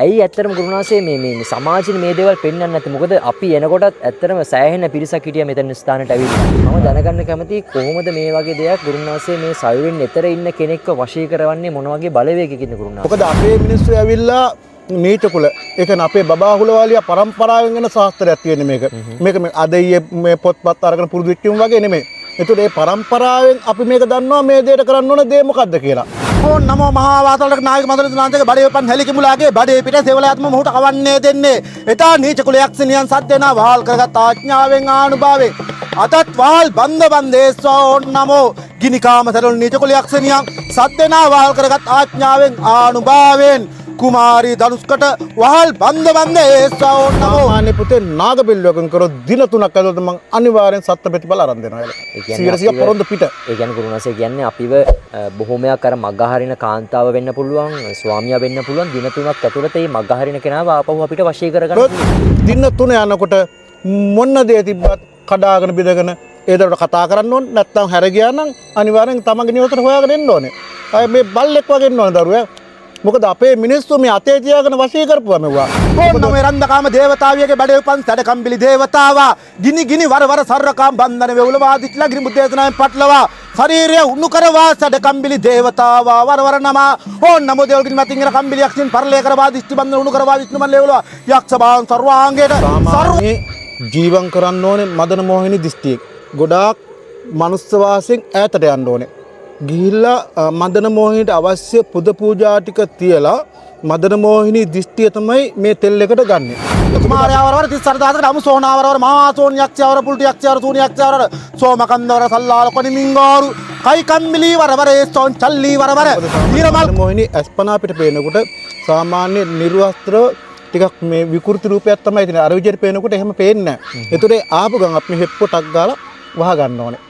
ඇයි ඇත්තටම ගුරුනාසේ මේ සමාජයේ මේ දේවල් පෙන්වන්නේ නැත්තේ? මොකද අපි එනකොටත් ඇත්තටම සෑහෙන පිරිසක් හිටියා මෙතන ස්ථානට ඇවිල්ලා. මම දැනගන්න කැමතියි කොහොමද මේ වගේ දෙයක් ගුරුනාසේ මේ සයුරින් එතර ඉන්න කෙනෙක්ව වශී කරවන්නේ මොන වගේ බලවේගයකින්ද ගුරුනාසේ? මොකද අපේ මිනිස්සු ඇවිල්ලා නීච කුල ඒ කියන්නේ අපේ බබා හුලවාලියා පරම්පරාවෙන් එන ශාස්ත්‍රයක් තියෙන මේක. මේක අද මේ පොත්පත් අරගෙන පුරුදු වෙච්චුම් වගේ නෙමෙයි. ඒතකොට මේ පරම්පරාවෙන් අපි මේක දන්නවා මේ දෙයට කරන්න ඕන දේ මොකද්ද කියලා. ඕන් නමෝ මහා වාතාවරණ නායක මන්ත්‍රණාන්තගේ බඩේ උපන් හැලිකිමුලාගේ බඩේ පිට සෙවලයාත්ම මොහුට කවන්නේ දෙන්නේ. එදා නීච කුලයක් සිනියන් සද්දේනා වහල් කරගත් ආඥාවෙන් ආනුභාවයෙන් අතත් වහල් බන්ද බන්දේස්වා ඕන් නමෝ ගිනිකාම සරල නීච කුලයක් සිනියන් සද්දේනා වහල් කරගත් ආඥාවෙන් ආනුභාවයෙන් කුමාරී ධනුෂ්කට වහල් බන්ද බන්දේස්වා ඕන් නමෝ මාන්නේ පුතේ නාගබිල්ලුවකින් කරොත් දින 3ක් ඇතුළත මං අනිවාර්යෙන් සත්ත්ව ප්‍රතිඵල අරන් දෙනවා එල. 100 පොරොන්දු පිට. ඒ කියන්නේ ගුරුනාසේ කියන්නේ අපිව බොහොමයක් අර මගහරින කාන්තාව වෙන්න පුළුවන්, ස්වාමියා වෙන්න පුළුවන්. දින 3ක් ඇතුළත මේ මගහරින කෙනාව ආපහු අපිට වශී කරගන්න පුළුවන්. දින 3 යනකොට මොන දේ තිබ්බත් කඩාගෙන බිඳගෙන ඒ දරට කතා කරන්න ඕනේ. නැත්තම් හැර ගියා නම් අනිවාර්යෙන් තමන්ගේ නිවතට හොයාගෙන එන්න ඕනේ. අය මේ බල්ලෙක් වගේ ඉන්න ඕනේ දරුවා. මොකද අපේ මිනිස්සු මේ අතේ තියාගෙන වශී කරපුවා මෙවුවා. ඕන්න මේ රන්දකාම දේවතාවියගේ බඩේ උපන් සැඩකම්බිලි දේවතාවා ගිනි වර සර්රකාම් බන්ධන වෙවුල වාදිట్లా ගිනි බුද්දේශනාවෙන් පටලවා ශරීරය උණු කරවා සැඩකම්බිලි දේවතාවා වර නම ඕන්න නමෝ දේවල් ගිනි මතින් ඉර කම්බිලි යක්ෂින් පරලේ කරවා දිස්ති බන්ධන උණු කරවා විෂ්ණු මන් ලෙවුලා යක්ෂ බාන් සර්වාංගයට සර්වයේ ජීවම් කරන්න ඕනේ මදන මෝහිනී දිස්ත්‍රික්. ගොඩාක් මනුස්ස වාසයෙන් ඈතට යන්න ඕනේ. ගිහිල්ලා මදන මෝහිනීට අවශ්‍ය පුද පූජා ටික තියලා මදන මෝහිනී දිස්ත්‍රිය තමයි මේ තෙල් එකට ගන්නෙ. කුමාරයාවරවර 34000කට අමු සෝනාවරවර මහාසෝන් යක්ෂයවර පුල්ටි යක්ෂයවර සූනි යක්ෂයවර සෝමකන්දවර සල්ලාල කොනිමින්ගාරු කයි කම්මිලි වරවර ඒස්තෝන් චල්ලි වරවර ඊරමල් මෝහිනී අස්පනා පිට පේනකොට සාමාන්‍ය නිර්වස්ත්‍ර ටිකක් මේ විකෘති රූපයක් තමයි තියෙන්නේ. අර විදිහට පේනකොට එහෙම පේන්නේ නැහැ. ඒතකොට ආපු ගමන් අපි හෙප්පොටක් ගාලා වහ ගන්න ඕනේ.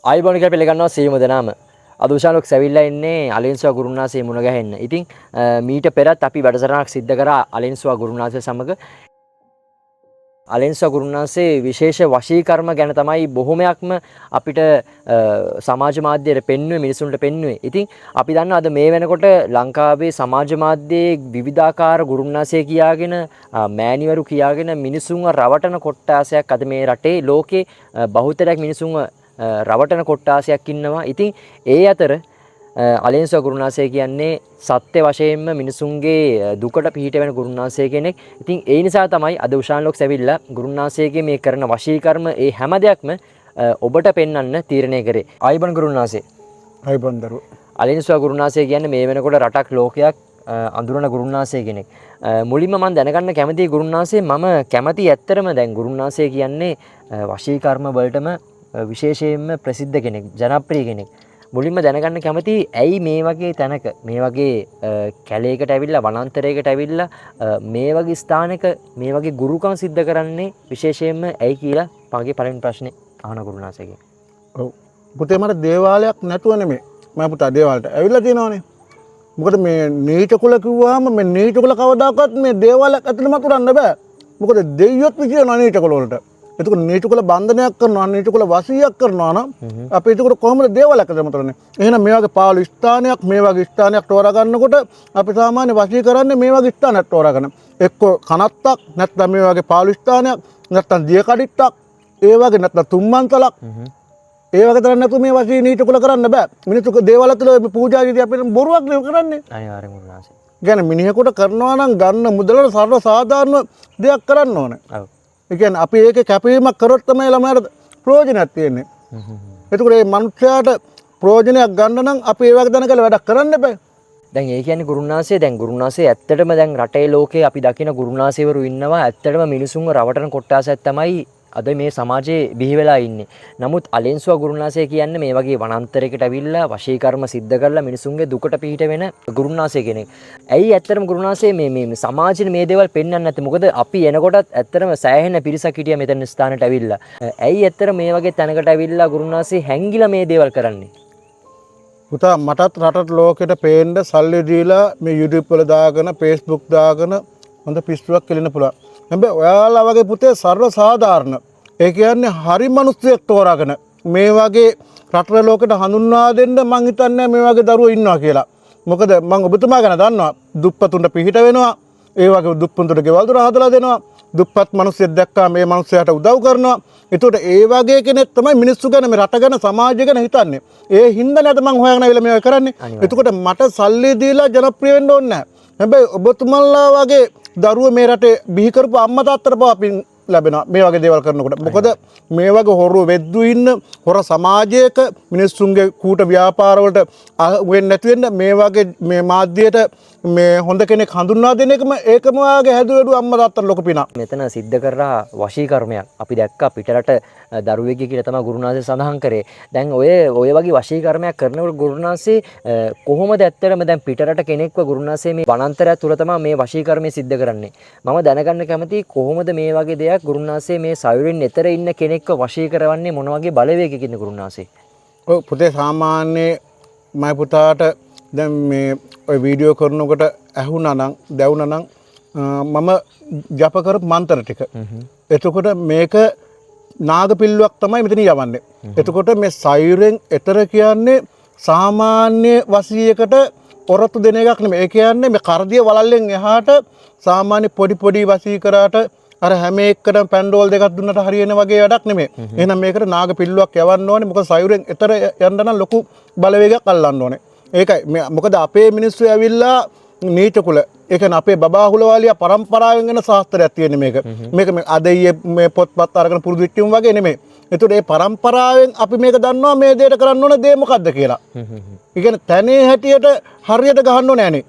ආයිබෝන් කියලා පිළිගන්නවා සියලුම දෙනාම. අද උෂාලොක් සැවිල්ලා ඉන්නේ අලින්ස්වා ගුරුනාසේ මුණ ගැහෙන්න. ඉතින් මීට පෙරත් අපි වැඩසටහනක් සිද්ධ කරා අලින්ස්වා ගුරුනාසේ සමග. අලින්ස්වා ගුරුනාසේ විශේෂ වශීකර්ම ගැන තමයි බොහොමයක්ම අපිට සමාජ මාධ්‍යයට පෙන්වුවේ, මිනිසුන්ට පෙන්වුවේ. ඉතින් අපි දන්නවා අද මේ වෙනකොට ලංකාවේ සමාජ මාධ්‍යයේ විවිධාකාර ගුරුනාසේ කියාගෙන මෑණිවරු කියාගෙන මිනිසුන්ව රවටන කොට්ටාසයක් අද මේ රටේ ලෝකේ බහුතරයක් මිනිසුන්ව රවටන කොට්ටාසයක් ඉන්නවා. ඉතින් ඒ අතර අලින්ස්වා ගුරුනාසේ කියන්නේ සත්‍ය වශයෙන්ම මිනිසුන්ගේ දුකට පිහිට වෙන ගුරුනාසේ කෙනෙක්. ඉතින් ඒ නිසා තමයි අද උෂාන්ලොක් සැවිල්ලා ගුරුනාසේගේ මේ කරන වශීකර්ම ඒ හැම දෙයක්ම ඔබට පෙන්වන්න තීරණය කරේ. ආයිබන් ගුරුනාසේ. ආයිබන් දරුවෝ. අලින්ස්වා ගුරුනාසේ කියන්නේ මේ වෙනකොට රටක් ලෝකයක් අඳුරන ගුරුනාසේ කෙනෙක්. මුලින්ම මම දැනගන්න කැමතියි ගුරුනාසේ මම කැමති ඇත්තටම දැන් ගුරුනාසේ කියන්නේ වශීකර්ම වලටම විශේෂයෙන්ම ප්‍රසිද්ධ කෙනෙක්, ජනප්‍රිය කෙනෙක්. මුලින්ම දැනගන්න කැමති ඇයි මේ වගේ තැනක මේ වගේ කැලේකට ඇවිල්ලා වනාන්තරයකට ඇවිල්ලා මේ වගේ ස්ථානයක මේ වගේ ගුරුකම් සිද්ධ කරන්නේ විශේෂයෙන්ම ඇයි කියලා මගේ පළවෙනි ප්‍රශ්නේ අහන ගුරුනාසේගෙන්. ඔව්. පුතේ මට දේවාලයක් නැතුව නෙමෙයි. මම පුතා දේවාලට ඇවිල්ලා තියෙනවානේ. මොකද මේ නීච කුල කිව්වහම මේ නීච කුල කවදාකවත් මේ දේවාලයක් ඇතුළේ මතුරන්න බෑ. මොකද දෙයියොත් විදින නීච කුල වලට. එතකොට නීච කුල බන්ධනයක් කරනවා, නීච කුල වශීයක් කරනවා නම් අපි එතකොට කොහොමද දේවාලයක් ඇතුළේ මතුරන්නේ? එහෙනම් මේ වගේ පාළු ස්ථානයක්, මේ වගේ ස්ථානයක් තෝරා ගන්නකොට අපි සාමාන්‍ය වශී කරන්නේ මේ වගේ ස්ථානයක් තෝරාගෙන. එක්ක කනත්තක්, නැත්නම් මේ වගේ පාළු ස්ථානයක්, නැත්නම් දිය කඩਿੱත්තක්, ඒ වගේ නැත්නම් තුම්මන්තලක්. ඒ වගේ තරම් නැතු මේ වශී නීච කුල කරන්න බෑ. මිනිස්සු දේවාල ඇතුළේ පූජා විදි අපි බොරුවක් නෙවෙයි කරන්නේ. අනිවාර්යෙන්ම ගුරුනාසේ. කියන්නේ මිනිහෙකුට කරනවා නම් ගන්න මුදලට සර්ව සාධාරණ දෙයක් කරන්න ඕනේ. ඔව්. ඒ කියන්නේ අපි ඒකේ කැපවීමක් කරොත් තමයි ළමයාට ප්‍රයෝජනයක් තියෙන්නේ. එතකොට මේ මනුස්සයාට ප්‍රයෝජනයක් ගන්න නම් අපි ඒ වගේ දැනගල වැඩක් කරන්න එපා. දැන් ඒ කියන්නේ ගුරුනාසේ ඇත්තටම දැන් රටේ ලෝකේ අපි දකින ගුරුනාසේවරු ඉන්නවා. ඇත්තටම මිනිසුන්ව රවටන කොට්ටාසයක් තමයි අද මේ සමාජයේ බිහි වෙලා ඉන්නේ. නමුත් අලින්ස්වා ගුරුනාසේ කියන්නේ මේ වගේ වනාන්තරයකට ඇවිල්ලා වශීකර්ම සිද්ධ කරලා මිනිසුන්ගේ දුකට පිහිට වෙන ගුරුනාසේ කෙනෙක්. ඇයි ඇත්තටම ගුරුනාසේ මේ සමාජයේ මේ දේවල් පෙන්වන්නේ නැත්තේ? මොකද අපි එනකොටත් ඇත්තටම සෑහෙන පිරිසක් හිටියා මෙතන ස්ථානට ඇවිල්ලා. ඇයි ඇත්තටම මේ වගේ තැනකට ඇවිල්ලා ගුරුනාසේ හැංගිලා මේ දේවල් කරන්නේ? පුතා මටත් රටට ලෝකෙට පේන්න සල්ලි දීලා මේ YouTube වල දාගෙන Facebook දාගෙන හොඳ පිස්සුවක් කෙලින්න පුළුවන්. හැබැයි ඔයාලා වගේ පුතේ සර්ව සාධාරණ. ඒ කියන්නේ හරි මිනිස්සෙක් තෝරාගෙන මේ වගේ රටර ලෝකෙට හඳුන්වා දෙන්න මං හිතන්නේ මේ වගේ දරුවෝ ඉන්නවා කියලා. මොකද මං ඔබතුමා ගැන දන්නවා දුප්පතුන්ට පිහිට වෙනවා. ඒ වගේ දුප්පතුන්ට ගෙවල් දොර හදලා දෙනවා. දුප්පත් මිනිස්සුෙක් දැක්කා මේ මිනිස්සයාට උදව් කරනවා. ඒතකොට ඒ වගේ කෙනෙක් තමයි මිනිස්සු ගැන මේ රට ගැන සමාජය ගැන හිතන්නේ. ඒ හින්දා නේද මං හොයාගෙන ආවිල්ලා මේක කරන්නේ. එතකොට මට සල්ලි දීලා ජනප්‍රිය වෙන්න ඕනේ නැහැ. හැබැයි ඔබතුමන්ලා වගේ දරුවෝ මේ රටේ බිහි කරපු අම්මා තාත්තට පවා පින් ලැබෙනවා මේ වගේ දේවල් කරනකොට. මොකද මේ වගේ හොරු වෙද්දු ඉන්න හොර සමාජයක මිනිස්සුන්ගේ කූට ව්‍යාපාර වලට වෙන්නේ නැති වෙන්න මේ වගේ මේ මාධ්‍යයට මේ හොඳ කෙනෙක් හඳුන්වා දෙන එකම ඒකම වාගේ හැදුවේඩු අම්මා තාත්තට ලොකු පිනක්. මෙතන සිද්ධ කරා වශී කර්මයක් අපි දැක්කා පිටරට දරුවෙක් කියලා තමයි ගුරුනාථේ සඳහන් කරේ. දැන් ඔය වගේ වශී කර්මයක් කරනකොට ගුරුනාථේ කොහොමද ඇත්තටම දැන් පිටරට කෙනෙක්ව ගුරුනාථේ මේ වනාන්තරය තුල තමයි මේ වශී කර්මය සිද්ධ කරන්නේ. මම දැනගන්න කැමතියි කොහොමද මේ වගේ දෙයක් ගුරුනාථේ මේ සයුරින් එතර ඉන්න කෙනෙක්ව වශී කරවන්නේ මොන වගේ බලවේගයකින්ද ගුරුනාථේ? ඔව් පුතේ සාමාන්‍ය මයි පුතාට දැන් මේ ඔය වීඩියෝ කරනකොට ඇහුණා නම් දැවුණා නම් මම ජප කරපු මන්ත්‍ර ටික. එතකොට මේක නාගපිල්ලුවක් තමයි මෙතන යවන්නේ. එතකොට මේ සයුරෙන් එතර කියන්නේ සාමාන්‍ය වසියකට ඔරොත්තු දෙන එකක් නෙමෙයි. ඒ කියන්නේ මේ කරදිය වලල්ලෙන් එහාට සාමාන්‍ය පොඩි වසී කරාට අර හැම එකකටම පැන්ඩෝල් දෙකක් දුන්නට හරියන වගේ වැඩක් නෙමෙයි. එහෙනම් මේකට නාගපිල්ලුවක් යවන්න ඕනේ. මොකද සයුරෙන් එතර යන්න නම් ලොකු බලවේගයක් අල්ලන්න ඕනේ. ඒකයි මොකද අපේ මිනිස්සු ඇවිල්ලා නීච කුල ඒ කියන්නේ අපේ බබාහුලවාලියා පරම්පරාවෙන් එන ශාස්ත්‍රයක් තියෙන මේක. මේක මේ අදයේ මේ පොත්පත් අරගෙන පුරුදු වෙච්චුම් වගේ නෙමෙයි. ඒතකොට මේ පරම්පරාවෙන් අපි මේක දන්නවා මේ දෙයට කරන්න ඕන දේ මොකද්ද කියලා. ඒ කියන්නේ තනේ හැටියට හරියට ගහන්න ඕනේ නෑනේ.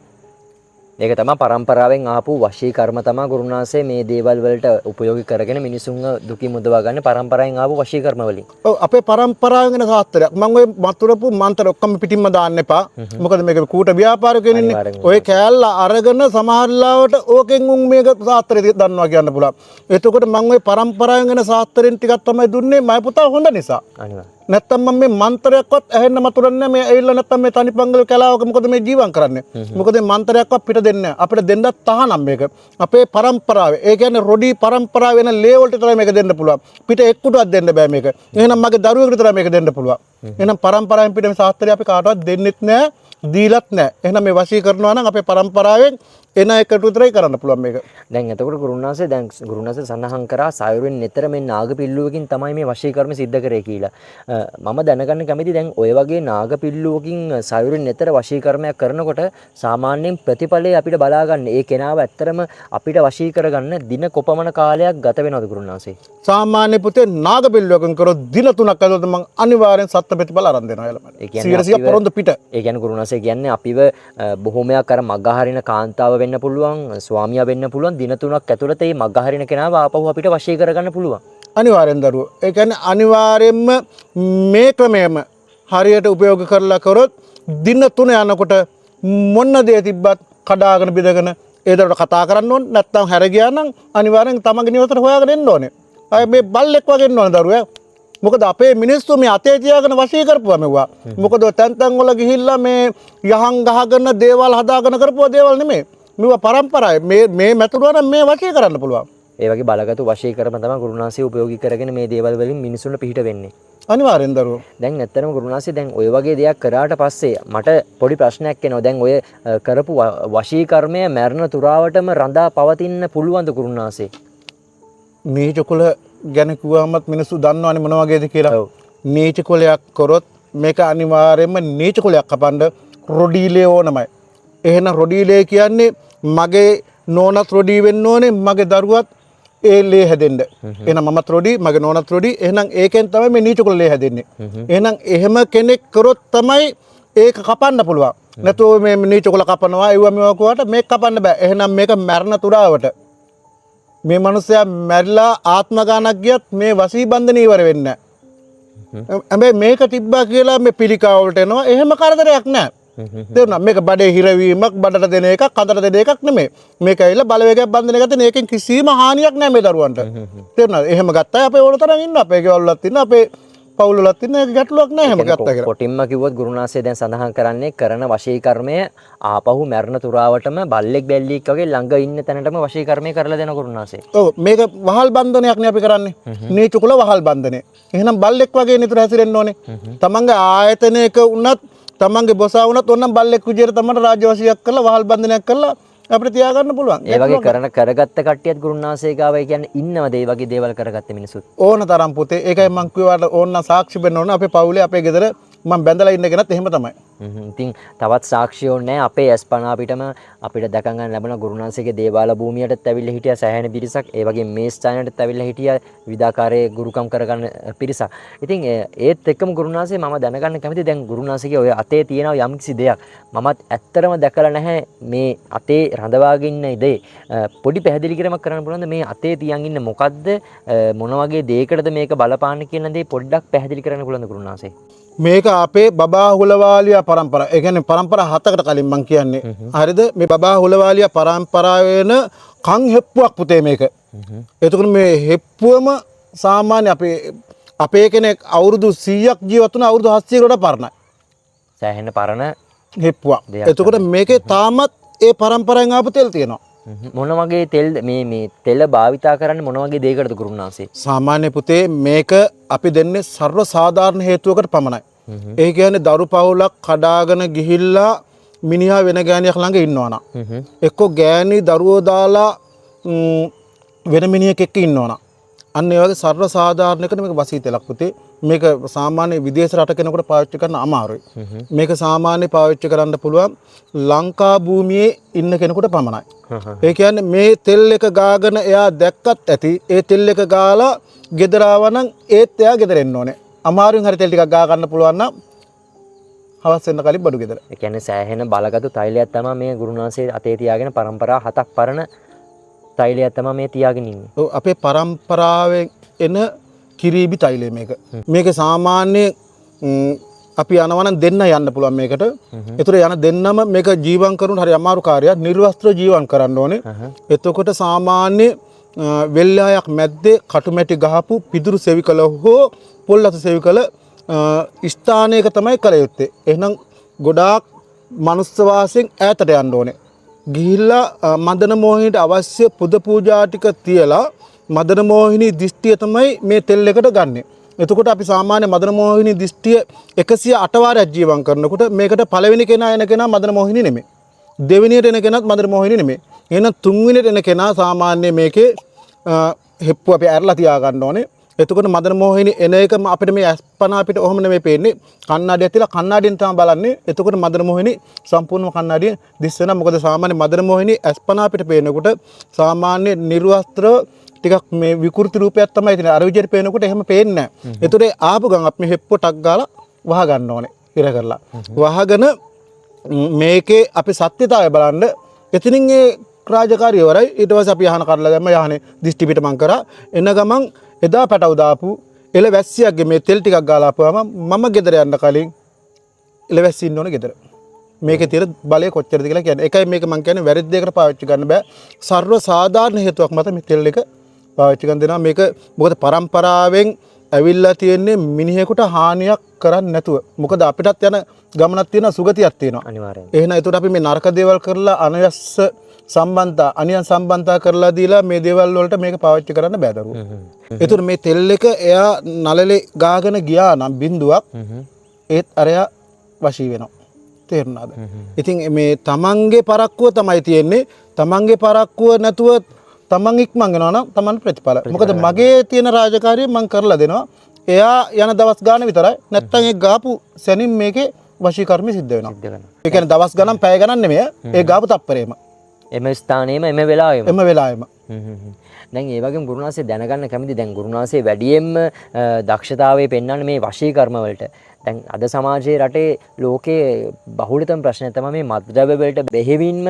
ඒක තමයි පරම්පරාවෙන් ආපු වශී කර්ම තමයි ගුරුනාථේ මේ දේවල් වලට උපයෝගී කරගෙන මිනිසුන්ව දුකින් මුදවා ගන්න පරම්පරාවෙන් ආපු වශී කර්ම වලින්. ඔව් අපේ පරම්පරාවෙන් එන ශාස්ත්‍රයක්. මම ඔය මතුරපු මන්ත්‍ර ඔක්කොම පිටින්ම දාන්න එපා. මොකද මේක කූට ව්‍යාපාරිකයෝ ඉන්නේ. ඔය කෑල්ල අරගෙන සමහරලාවට ඕකෙන් උන් මේක ශාස්ත්‍රය දන්නවා කියන්න පුළුවන්. එතකොට මම ඔය පරම්පරාවෙන් එන ශාස්ත්‍රයෙන් ටිකක් තමයි දුන්නේ මයි පුතා හොඳ නිසා. අනිවාර්යයෙන්. නැත්තම් මම මේ මන්ත්‍රයක්වත් ඇහෙන්න මතුරන්නේ මේ ඇවිල්ලා නැත්තම් මේ තනිපංගල කලාවක මොකද මේ ජීවත් කරන්නේ. මොකද මේ මන්ත්‍රයක්වත් පිට දෙන්නේ නැහැ. අපිට දෙන්නත් තහනම් මේක. අපේ පරම්පරාවේ. ඒ කියන්නේ රොඩි පරම්පරාව වෙන ලේ වලට තමයි මේක දෙන්න පුළුවන්. පිට එක්කුටවත් දෙන්න බෑ මේක. එහෙනම් මගේ දරුවෙකුට තමයි මේක දෙන්න පුළුවන්. එහෙනම් පරම්පරාවෙන් පිට මේ ශාස්ත්‍රය අපි කාටවත් දෙන්නෙත් නැහැ. දීලත් නැහැ. එහෙනම් මේ වශී කරනවා නම් අපේ පරම්පරාවෙන් එන එකට විතරයි කරන්න පුළුවන් මේක. දැන් එතකොට ගුරුනාථේ සඳහන් කරා සයුරෙන් නෙතර මේ නාගපිල්ලුවකින් තමයි මේ වශී කර්ම සිද්ධ කරේ කියලා. මම දැනගන්න කැමති දැන් ඔය වගේ නාගපිල්ලුවකින් සයුරෙන් නෙතර වශී කර්මයක් කරනකොට සාමාන්‍යයෙන් ප්‍රතිඵලය අපිට බලා ගන්න. ඒ කෙනාව ඇත්තරම අපිට වශී කරගන්න දින කොපමණ කාලයක් ගත වෙනවද ගුරුනාථේ? සාමාන්‍ය පුතේ නාගපිල්ලුවකින් කරොත් දින 3ක් ඇතුළත මම අනිවාර්යෙන් සත්‍ය ප්‍රතිඵල අරන් දෙනවා යාළුවා. ඒ කියන්නේ 100 පොරොන්දු පිට. ඒ කියන්නේ ගුරුනාථේ කියන්නේ අපිව බොහොමයක් අර මග හරින කාන්තාව වෙන්න පුළුවන්, ස්වාමියා වෙන්න පුළුවන් දින 3ක් ඇතුළත මේ මග හරින කෙනාව ආපහු අපිට වශී කරගන්න පුළුවන්. අනිවාර්යෙන් දරුවෝ. ඒ කියන්නේ අනිවාර්යෙන්ම මේ ක්‍රමයම හරියට උපයෝග කරලා කරොත් දින 3 යනකොට මොන දේ තිබ්බත් කඩාගෙන බිඳගෙන ඒ දරුවට කතා කරන්න ඕනේ. නැත්නම් හැර ගියා නම් අනිවාර්යෙන් තමන්ගේ නිවසට හොයාගෙන එන්න ඕනේ. අය මේ බල්ලෙක් වගේ ඉන්න ඕනේ දරුවා. මොකද අපේ මිනිස්සු මේ අතේ තියාගෙන වශී කරපුවා මෙවුවා. මොකද තැන් තැන් වල ගිහිල්ලා මේ යහන් ගහගෙන දේවල් හදාගෙන කරපුවා දේවල් නෙමෙයි. මේවා පරම්පරාවේ මේ මැතුරුවා නම් මේ වශී කරන්න පුළුවන්. ඒ වගේ බලගතු වශී කරම තමයි ගුරුනාථේ උපයෝගී කරගෙන මේ දේවල් වලින් මිනිසුන්ට පිහිට වෙන්නේ. අනිවාර්යෙන් දරුවෝ. දැන් ඇත්තටම ගුරුනාථේ දැන් ඔය වගේ දෙයක් කරාට පස්සේ මට පොඩි ප්‍රශ්නයක් එනවා. දැන් ඔය කරපු වශී කර්මය මරණ තුරාවටම රඳා පවතින්න පුළුවන්ද ගුරුනාථේ? නීච කුල ගැන කිව්වමත් මිනිස්සු දන්නවනේ මොන වගේද කියලා. නීච කුලයක් කරොත් මේක අනිවාර්යයෙන්ම නීච කුලයක් කපන්න රොඩීලේ ඕනමයි. එහෙනම් රොඩීලේ කියන්නේ මගේ නෝනත් රොඩී වෙන්න ඕනේ, මගේ දරුවත් ඒ ලේ හැදෙන්න. එහෙනම් මමත් රොඩී, මගේ නෝනත් රොඩී. එහෙනම් ඒකෙන් තමයි මේ නීච කුල ලේ හැදෙන්නේ. එහෙනම් එහෙම කෙනෙක් කරොත් තමයි ඒක කපන්න පුළුවන්. නැතුව මේ නීච කුල කපනවා ඒව මේවා කවට මේක කපන්න බෑ. එහෙනම් මේක මරණ තුරාවට මේ මනුස්සයා මැරිලා ආත්ම ගානක් ගියත් මේ වශී බන්ධන ඉවර වෙන්නේ නැහැ. හැබැයි මේක තිබ්බා කියලා මේ පිළිකා වලට එනවා. එහෙම කරදරයක් නැහැ. තේරුණා? මේක බඩේ හිරවීමක්, බඩට දෙන එකක්, කඳට දෙන එකක් නෙමෙයි. මේක ඇවිල්ලා බලවේගයක් බන්ධනය ගත්තේ ඒකෙන් කිසිම හානියක් නැහැ මේ දරුවන්ට. තේරුණාද? එහෙම ගත්තා අපේ ඕන තරම් ඉන්නවා. අපේ ගෙවල් වලත් ඉන්නවා. අපේ පවුල්වලත් තියෙන ඒක ගැටලුවක් නෑ හැම ගත්තා කියලා. කොටින්ම කිව්වොත් ගුරුනාථය දැන් සඳහන් කරන්නේ කරන වශී කර්මය ආපහු මරණ තුරාවටම බල්ලෙක් බැල්ලියෙක් වගේ ළඟ ඉන්න තැනටම වශී කර්මය කරලා දෙන ගුරුනාථය. ඔව් මේක වහල් බන්ධනයක් නේ අපි කරන්නේ. නීචුකුල වහල් බන්ධනය. එහෙනම් බල්ලෙක් වගේ නිතර හැසිරෙන්න ඕනේ. තමන්ගේ ආයතනයක වුණත් තමන්ගේ බොසා වුණත් ඕනම් බල්ලෙක් විදියට තමයි රාජ්‍යවාසියක් කරලා වහල් බන්ධනයක් කරලා අපිට තියාගන්න පුළුවන්. ඒ වගේ කරගත්ත කට්ටියත් ගුරුනාථය ගාව ඒ කියන්නේ ඉන්නවද ඒ වගේ දේවල් කරගත්ත මිනිස්සුත්? ඕන තරම් පුතේ. ඒකයි මං කිව්වාට ඕන සාක්ෂි වෙන්න ඕන අපේ පවුලේ අපේ ගෙදර මම බැඳලා ඉන්න කෙනත් එහෙම තමයි. ඉතින් තවත් සාක්ෂියෝ නැහැ අපේ ඇස්පන අපිටම අපිට දැක ගන්න ලැබෙන ගුරුනාථගේ දේවාල භූමියටත් ඇවිල්ලා හිටියා සෑහෙන පිරිසක්. ඒ වගේ මේ ස්ථානයටත් ඇවිල්ලා හිටියා විවිධාකාරයේ ගුරුකම් කරගන්න පිරිසක්. ඉතින් ඒත් එක්කම ගුරුනාථය මම දැනගන්න කැමතියි දැන් ගුරුනාථගේ ඔය අතේ තියෙන යම්කිසි දෙයක් මමත් ඇත්තටම දැකලා නැහැ මේ අතේ රඳවාගෙන ඉන්න ඉදේ පොඩි පැහැදිලි කිරීමක් කරන්න පුළුවන්ද මේ අතේ තියන් ඉන්න මොකද්ද මොන වගේ දෙයකටද මේක බලපාන්නේ කියන දේ පොඩ්ඩක් පැහැදිලි කරන්න පුළුවන්ද ගුරුනාථය? මේක අපේ බබා හුලවාලියා පරම්පරාව. ඒ කියන්නේ පරම්පරා 7කට කලින් මං කියන්නේ. හරිද? මේ බබා හුලවාලියා පරම්පරාවේ වෙන කන් හෙප්පුවක් පුතේ මේක. එතකොට මේ හෙප්පුවම සාමාන්‍ය අපේ කෙනෙක් අවුරුදු 100ක් ජීවත් වුණා අවුරුදු 700කට පරණයි. සෑහෙන පරණ හෙප්පුවක්. එතකොට මේකේ තාමත් ඒ පරම්පරාවෙන් ආපු තෙල් තියෙනවා. මොන වගේ තෙල් මේ තෙල භාවිතා කරන්නේ මොන වගේ දෙයකටද ගුරුනාථය? සාමාන්‍ය පුතේ මේක අපි දෙන්නේ සර්ව සාධාරණ හේතුවකට පමණයි. ඒ කියන්නේ දරු පවුලක් කඩාගෙන ගිහිල්ලා මිනිහා වෙන ගෑණියක් ළඟ ඉන්නවා නම් එක්ක ගෑණි දරුවෝ දාලා වෙන මිනිහෙක් එක්ක ඉන්නවා නම් අන්න ඒ වගේ සර්ව සාධාරණයකට මේක වසී තෙලක් පුතේ. මේක සාමාන්‍ය විදේශ රට කෙනෙකුට පාවිච්චි කරන්න අමාරුයි. මේක සාමාන්‍ය පාවිච්චි කරන්න පුළුවන් ලංකා භූමියේ ඉන්න කෙනෙකුට පමණයි. ඒ කියන්නේ මේ තෙල් එක ගාගෙන එයා දැක්කත් ඇති ඒ තෙල් එක ගාලා ගෙදර ආවනම් ඒත් එයා ගෙදර එන්න ඕනේ. අමාරුවෙන් හරි තෙල් ටිකක් ගා ගන්න පුළුවන් නම් හවස් වෙන කලින් බඩු ගෙදර. ඒ කියන්නේ සෑහෙන බලගත් තෛලයක් තමයි මේ ගුරුනාථයේ අතේ තියාගෙන පරම්පරා 7ක් පරණ තෛලයක් තමයි මේ තියාගෙන ඉන්නේ. ඔව් අපේ පරම්පරාවෙන් එන කිරිබි තෛලය මේක. මේක සාමාන්‍ය අපි යනවා නම් දෙන්න යන්න පුළුවන් මේකට. ඒතර යන දෙන්නම මේක ජීවම් කරුණ හරි අමාරු කාර්යයක්. නිර්වස්ත්‍ර ජීවම් කරන්න ඕනේ. එතකොට සාමාන්‍ය වෙල්ලායක් මැද්දේ කටුමැටි ගහපු පිදුරු සෙවිකල හෝ පොල්ලත සෙවිකල ස්ථානයක තමයි කළ යුත්තේ. එහෙනම් ගොඩාක් මනුස්ස වාසයෙන් ඈතට යන්න ඕනේ. ගිහිල්ලා මදන මෝහිනීට අවශ්‍ය පුද පූජා ටික තියලා මදන මෝහිනී දිෂ්ටිය තමයි මේ තෙල් එකට ගන්නෙ. එතකොට අපි සාමාන්‍ය මදන මෝහිනී දිෂ්ටිය 108 වාරයක් ජීවම් කරනකොට මේකට පළවෙනි කෙනා එන කෙනා මදන මෝහිනී නෙමෙයි. දෙවෙනියට එන කෙනාත් මදන මෝහිනී නෙමෙයි. එහෙනම් තුන්වෙනියට එන කෙනා සාමාන්‍ය මේකේ හෙප්පුව අපි ඇරලා තියා ගන්න ඕනේ. එතකොට මදන මෝහිනී එන එකම අපිට මේ අස්පන අපිට ඔහොම නෙමෙයි පේන්නේ. කණ්ණාඩියක් තියලා කණ්ණාඩියෙන් තමයි බලන්නේ. එතකොට මදන මෝහිනී සම්පූර්ණම කණ්ණාඩියෙන් දිස් වෙනවා. මොකද සාමාන්‍ය මදන මෝහිනී අස්පන අපිට පේනකොට සාමාන්‍ය නිර්වස්ත්‍ර ටිකක් මේ විකෘති රූපයක් තමයි තියෙන්නේ. අර විදිහට පේනකොට එහෙම පේන්නේ නැහැ. ඒතකොට ආපු ගමන් අපි මේ හෙප්පුව ටක් ගාලා වහ ගන්න ඕනේ. ඉර කරලා. වහගෙන මේකේ අපි සත්‍යතාවය බලන්න එතනින් ඒ රාජකාරිය වරයි. ඊට පස්සේ අපි යහන කඩලා දැම්ම යහනේ දිෂ්ටි පිට මං කරා. එන ගමන් එදා පැටව දාපු එළවැස්සියක්ගේ මේ තෙල් ටිකක් ගාලා ආපුවම මම ගෙදර යන්න කලින් එළවැස්සි ඉන්න ඕනේ ගෙදර. මේකේ තියෙන බලය කොච්චරද කියලා කියන්නේ. ඒකයි මේක මං කියන්නේ වැරදි දෙයකට පාවිච්චි කරන්න බෑ. සර්ව සාධාරණ හේතුවක් මත මේ තෙල් එක පාවිච්චි කරන දෙනවා. මේක මොකද පරම්පරාවෙන් ඇවිල්ලා තියෙන්නේ මිනිහෙකුට හානියක් කරන්නේ නැතුව. මොකද අපිටත් යන ගමනක් තියෙනවා සුගතියක් තියෙනවා. අනිවාර්යයෙන්. එහෙනම් ඒකට අපි මේ නරක දේවල් කරලා අනවශ්‍ය සම්බන්ධතා අනියම් සම්බන්ධතා කරලා දීලා මේ දේවල් වලට මේක පාවිච්චි කරන්න බෑ දරුවෝ. ඒතර මේ තෙල් එක එයා නළලේ ගාගෙන ගියා නම් බින්දුවක් ඒත් අරයා වශී වෙනවා. තේරුණාද? ඉතින් මේ තමන්ගේ පරක්කුව තමයි තියෙන්නේ. තමන්ගේ පරක්කුව නැතුව තමන් ඉක්මන් වෙනවා නම් තමන් ප්‍රතිඵල. මොකද මගේ තියෙන රාජකාරිය මම කරලා දෙනවා. එයා යන දවස් ගාන විතරයි. නැත්තම් ඒ ගාපු සැනින් මේකේ වශී කර්ම සිද්ධ වෙනවා. ඒ කියන්නේ දවස් ගණන් පැය ගණන් නෙමෙයි. ඒ ගාපු තප්පරේම. එම ස්ථානයේම එම වෙලාවෙම. එම වෙලාවෙම. දැන් ඒ වගේම ගුරුනාථය දැනගන්න කැමති දැන් ගුරුනාථය වැඩියෙන්ම දක්ෂතාවයේ පෙන්වන්නේ මේ වශී කර්ම වලට. දැන් අද සමාජයේ රටේ ලෝකයේ බහුලතම ප්‍රශ්නය තමයි මේ මත්ද්‍රව්‍ය වලට බෙහෙවින්ම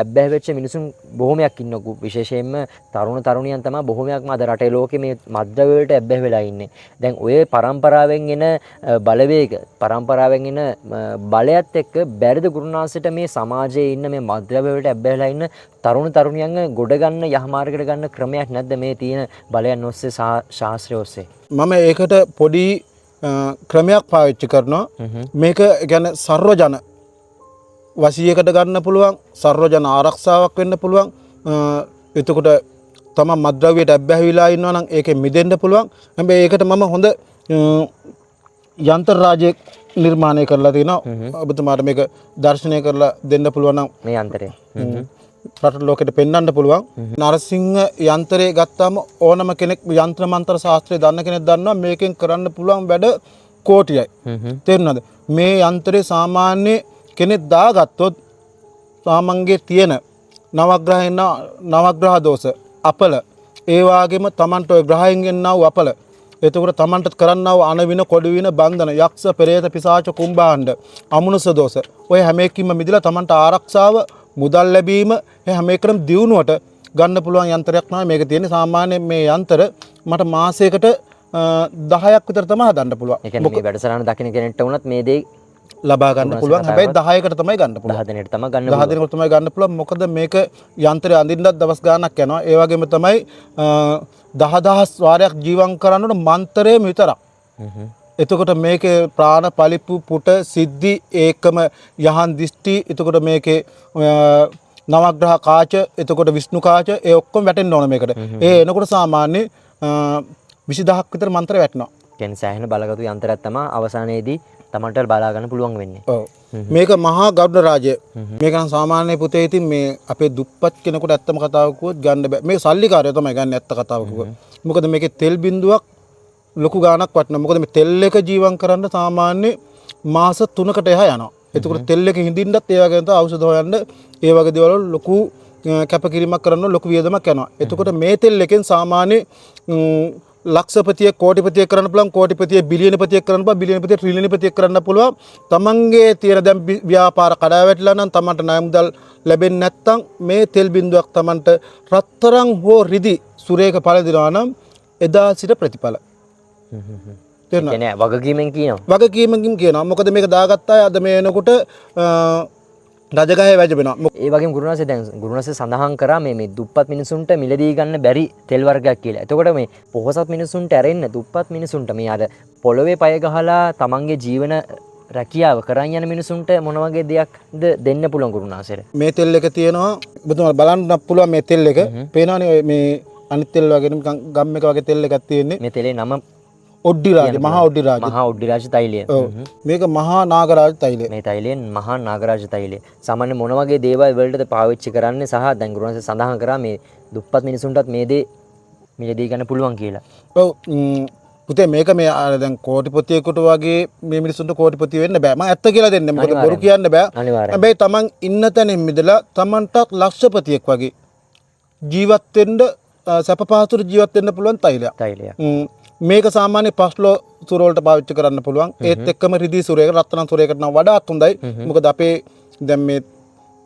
ඇබ්බැහි වෙච්ච මිනිසුන් බොහොමයක් ඉන්නවා. විශේෂයෙන්ම තරුණ තරුණියන් තමයි බොහොමයක්ම අද රටේ ලෝකයේ මේ මත්ද්‍රව්‍ය වලට ඇබ්බැහි වෙලා ඉන්නේ. දැන් ඔය පරම්පරාවෙන් එන බලවේග පරම්පරාවෙන් එන බලයත් එක්ක බැරිද ගුරුනාථයට මේ සමාජයේ ඉන්න මේ මත්ද්‍රව්‍ය වලට ඇබ්බැහි වෙලා ඉන්න තරුණ තරුණියන්ව ගොඩ ගන්න යහමාර්ගයට ගන්න ක්‍රමයක් නැද්ද මේ තියෙන බලයන් ඔස්සේ ශාස්ත්‍රය ඔස්සේ? මම ඒකට පොඩි ක්‍රමයක් පාවිච්චි කරනවා. මේක ගැන සර්වජන වශීයකට ගන්න පුළුවන්, සර්වජන ආරක්ෂාවක් වෙන්න පුළුවන්. එතකොට තමන් මත්ද්‍රව්‍යයට ඇබ්බැහිලා ඉන්නවා නම් ඒකෙන් මිදෙන්න පුළුවන්. හැබැයි ඒකට මම හොඳ යන්ත්‍ර රාජ්‍යයක් නිර්මාණය කරලා තිනවා. ඔබතුමාට මේක දර්ශනය කරලා දෙන්න පුළුවන් නම් මේ යන්ත්‍රය රට ලෝකෙට පෙන්වන්න පුළුවන්. නරසිංහ යන්ත්‍රය ගත්තාම ඕනම කෙනෙක් යන්ත්‍ර මන්ත්‍ර ශාස්ත්‍රය දන්න කෙනෙක් දන්නවා මේකෙන් කරන්න පුළුවන් වැඩ කෝටියයි. තේරුණාද? මේ යන්ත්‍රය සාමාන්‍ය කෙනෙක් දාගත්තොත් සාමන්ගේ තියෙන නවග්‍රහ දෝෂ අපල ඒ වගේම තමන්ට ඔය ග්‍රහයෙන් ගෙන්නා වූ අපල එතකොට තමන්ට කරන්නා වූ අනවින කොඩවින බන්ධන යක්ෂ පෙරේත පිසාච කුම්භාණ්ඩ අමනුෂ දෝෂ ඔය හැම එකකින්ම මිදලා තමන්ට ආරක්ෂාව මුදල් ලැබීම හැම එකකටම දියුණුවට ගන්න පුළුවන් යන්ත්‍රයක් තමයි මේක තියෙන්නේ. සාමාන්‍යයෙන් මේ යන්ත්‍ර මට මාසයකට 10ක් විතර තමයි හදන්න පුළුවන්. ඒ කියන්නේ මේ වැඩසටහන දකින්න කෙනෙක්ට වුණත් මේ දේ ලබා ගන්න පුළුවන්. හැබැයි 10කට තමයි ගන්න පුළුවන්. 10 දිනකට තමයි ගන්න 10 දිනකට තමයි ගන්න පුළුවන්. මොකද මේක යන්ත්‍රය අඳින්නත් දවස් ගාණක් යනවා. ඒ වගේම තමයි 10000 වාරයක් ජීවම් කරන්න ඕන මන්ත්‍රයම විතරක්. එතකොට මේකේ ප්‍රාණ පලිප්පු පුට සිද්ධි ඒකම යහන් දිෂ්ටි එතකොට මේකේ නවග්‍රහ කාච එතකොට විෂ්ණු කාච ඒ ඔක්කොම වැටෙන්න ඕන මේකට. ඒ එනකොට සාමාන්‍ය 20000ක් විතර මන්ත්‍ර වැටෙනවා. කියන්නේ සෑහෙන බලගතු යන්ත්‍රයක් තමයි අවසානයේදී තමන්ට බලා ගන්න පුළුවන් වෙන්නේ. ඔව්. මේක මහා ගෞඩ රාජ්‍ය. මේක නම් සාමාන්‍ය පුතේ ඉතින් මේ අපේ දුප්පත් කෙනෙකුට ඇත්තම කතාවක් කිව්වොත් ගන්න බෑ. මේ සල්ලිකාරයෝ තමයි ගන්න ඇත්ත කතාව කිව්වොත්. මොකද මේකේ තෙල් බිඳුවක් ලොකු ගාණක් වටනවා. මොකද මේ තෙල් එක ජීවම් කරන්න සාමාන්‍ය මාස 3කට එහා යනවා. එතකොට තෙල් එක හිඳින්නත් ඒ වගේම තමයි ඖෂධ හොයන්න ඒ වගේ දේවල් ලොකු කැපකිරීමක් කරන්න ලොකු වියදමක් යනවා. එතකොට මේ තෙල් එකෙන් සාමාන්‍ය ලක්ෂපතිය කෝටිපතිය කරන්න පුළුවන්, කෝටිපතිය බිලියනපතිය කරන්න පුළුවන්, බිලියනපතිය ට්‍රිලියනපතිය කරන්න පුළුවන්. තමන්ගේ තියෙන දැන් ව්‍යාපාර කඩා වැටිලා නම් තමන්ට ණය මුදල් ලැබෙන්නේ නැත්නම් මේ තෙල් බිඳුවක් තමන්ට රත්තරන් හෝ රිදි සුරේක පළදිනවා නම් එදා සිට ප්‍රතිඵල. කියන්නේ වගකීමෙන් කියනවා. වගකීමකින් කියනවා. මොකද මේක දාගත්තා අද මේ එනකොට රජගහේ වැජබෙනවා. ඒ වගේම ගුරුනාසේ දැන් ගුරුනාසේ සඳහන් කරා මේ දුප්පත් මිනිසුන්ට මිලදී ගන්න බැරි තෙල් වර්ගයක් කියලා. එතකොට මේ පොහොසත් මිනිසුන්ට ඇරෙන්න දුප්පත් මිනිසුන්ට මේ අර පොළවේ පය ගහලා තමන්ගේ ජීවන රැකියාව කරන් යන මිනිසුන්ට මොන වගේ දෙයක්ද දෙන්න පුළුවන් ගුරුනාසේට? මේ තෙල් එක තියෙනවා. ඔබතුමාලා බලන්න පුළුවන් මේ තෙල් එක. පේනවනේ මේ අනිත් තෙල් වගේ නිකන් ගම් එක වගේ තෙල් එකක් තියෙන්නේ. මේ තෙලේ නම ඔඩ්ඩිරාජ මහා ඔඩ්ඩිරාජ. මහා ඔඩ්ඩිරාජ තෛලය. ඔව්. මේක මහා නාගරාජ තෛලය. මේ තෛලයෙන් මහා නාගරාජ තෛලය. සාමාන්‍ය මොන වගේ දේවල් වලටද පාවිච්චි කරන්නේ සහ දැන් ගුරුනාසේ සඳහන් කරා මේ දුප්පත් මිනිසුන්ටත් මේ දේ මිලදී ගන්න පුළුවන් කියලා. ඔව්. පුතේ මේක මේ දැන් කෝටිපතියෙකුට වගේ මේ මිනිසුන්ට කෝටිපතිය වෙන්න බෑ. මම ඇත්ත කියලා දෙන්නේ. මොකද බොරු කියන්න බෑ. හැබැයි තමන් ඉන්න තැනින් මිදලා තමන්ට ලක්ෂපතියෙක් වගේ ජීවත් වෙන්න සැප පහසුට ජීවත් වෙන්න පුළුවන් තෛලයක්. තෛලයක්. මේක සාමාන්‍ය පස්ලෝ සුර වලට පාවිච්චි කරන්න පුළුවන්. ඒත් එක්කම රිදී සුරයකට රත්තරන් සුරයකට නම් වඩාත් හොඳයි. මොකද අපේ දැන් මේ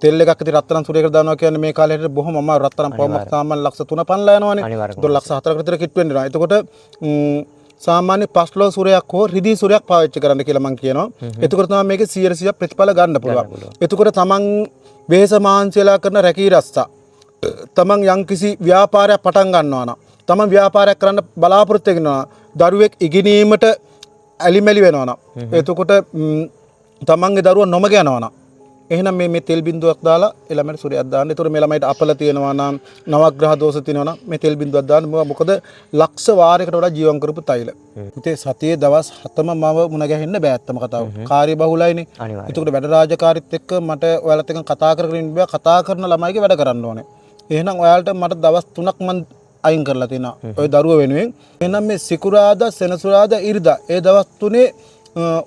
තෙල් එකක් ඉතින් රත්තරන් සුරයකට දානවා කියන්නේ මේ කාලේ බොහොම අමාරු. රත්තරන් පවමක් සාමාන්‍ය ලක්ෂ 3-5 යනවනේ. ඒතකොට ලක්ෂ 4කට විතර කිට් වෙන්න වෙනවා. එතකොට සාමාන්‍ය පස්ලෝ සුරයක් හෝ රිදී සුරයක් පාවිච්චි කරන්න කියලා මම කියනවා. එතකොට තමයි මේකේ 100% ප්‍රතිඵල ගන්න පුළුවන්. එතකොට තමන් වෙහෙස මාංශයලා කරන රැකී රස්සා තමන් යම්කිසි ව්‍යාපාරයක් පටන් ගන්නවා නම් තමන් ව්‍යාපාරයක් කරන්න බලාපොරොත්තු වෙනවා දරුවෙක් ඉගෙනීමට ඇලිමැලි වෙනවා නම් එතකොට තමන්ගේ දරුවා නොමග යනවා නම් එහෙනම් මේ තෙල් බිඳුවක් දාලා ළමයට සුරයක් දාන්න. ඒතර මේ ළමයට අපල තියෙනවා නම් නවග්‍රහ දෝෂ තියෙනවා නම් මේ තෙල් බිඳුවක් දාන්න. මොකද ලක්ෂ වාරයකට වඩා ජීවම් කරපු තෛල. ඉතින් සතියේ දවස් 7ම මම මුණ ගැහෙන්න බෑ අත්තම කතාව. කාර්ය බහුලයිනේ. ඒකට වැඩ රාජකාරීත් එක්ක මට ඔයාලත් එක්ක කතා කරගෙන ඉන්න බෑ. කතා කරන ළමයිගේ වැඩ කරන්න ඕනේ. එහෙනම් ඔයාලට මට දවස් 3ක් මම අයින් කරලා තිනවා ඔය දරුව වෙනුවෙන්. එහෙනම් මේ සිකුරාදා සෙනසුරාදා ඉරිදා ඒ දවස් තුනේ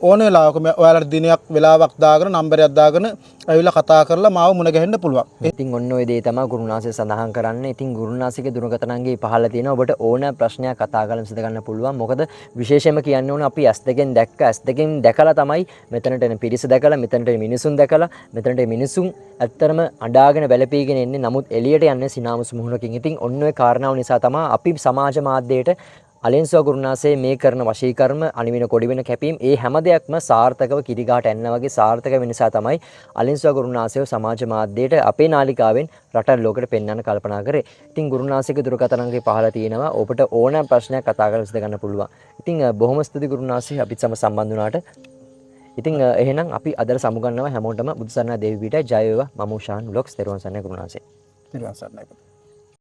ඕන වෙලාවක ඔයාලට දිනයක් වෙලාවක් දාගෙන නම්බරයක් දාගෙන ඇවිල්ලා කතා කරලා මාව මුණ ගැහෙන්න පුළුවන්. ඉතින් ඔන්න ඔය දේ තමයි ගුරුනාසේ සඳහන් කරන්නේ. ඉතින් ගුරුනාසේගේ දුරකථන අංගේ පහළ තියෙනවා. ඔබට ඕන ප්‍රශ්නයක් කතා කරලා විසඳ ගන්න පුළුවන්. මොකද විශේෂයෙන්ම කියන්න ඕන අපි S2 දැක්ක S2 දැකලා තමයි මෙතනට එන පිරිස දැකලා මෙතනට මිනිසුන් දැකලා මෙතනට මිනිසුන් ඇත්තරම අඬාගෙන වැළපීගෙන එන්නේ. නමුත් එළියට යන්නේ සිනාමුසු මුහුණකින්. ඉතින් ඔන්න ඔය කාරණාව නිසා තමයි අපි සමාජ මාධ්‍යයට අලින්සුව ගුරුනාසේ මේ කරන වශීකර්ම අනිවින කොඩි වෙන කැපීම් ඒ හැම දෙයක්ම සාර්ථකව කිරිගාට එන්න වගේ සාර්ථක වෙන නිසා තමයි අලින්සුව ගුරුනාසේව සමාජ මාධ්‍යයට අපේ නාලිකාවෙන් රට ලෝකෙට පෙන්වන්න කල්පනා කරේ. ඉතින් ගුරුනාසේගේ දුරකථන අංකය පහළ තියෙනවා. ඔබට ඕනෑම ප්‍රශ්නයක් කතා කරලා විසඳ ගන්න පුළුවන්. ඉතින් බොහොම ස්තුතියි ගුරුනාසේ අපිත් සමග සම්බන්ධ වුණාට. ඉතින් එහෙනම් අපි අදට සමුගන්නවා හැමෝටම බුදුසරණ දේවී පීඨය ජය වේවා. මම උෂාන් ව්ලොග්ස් දරුවන් සරණයි ගුරුනාසේ. නිර්වාසනයි.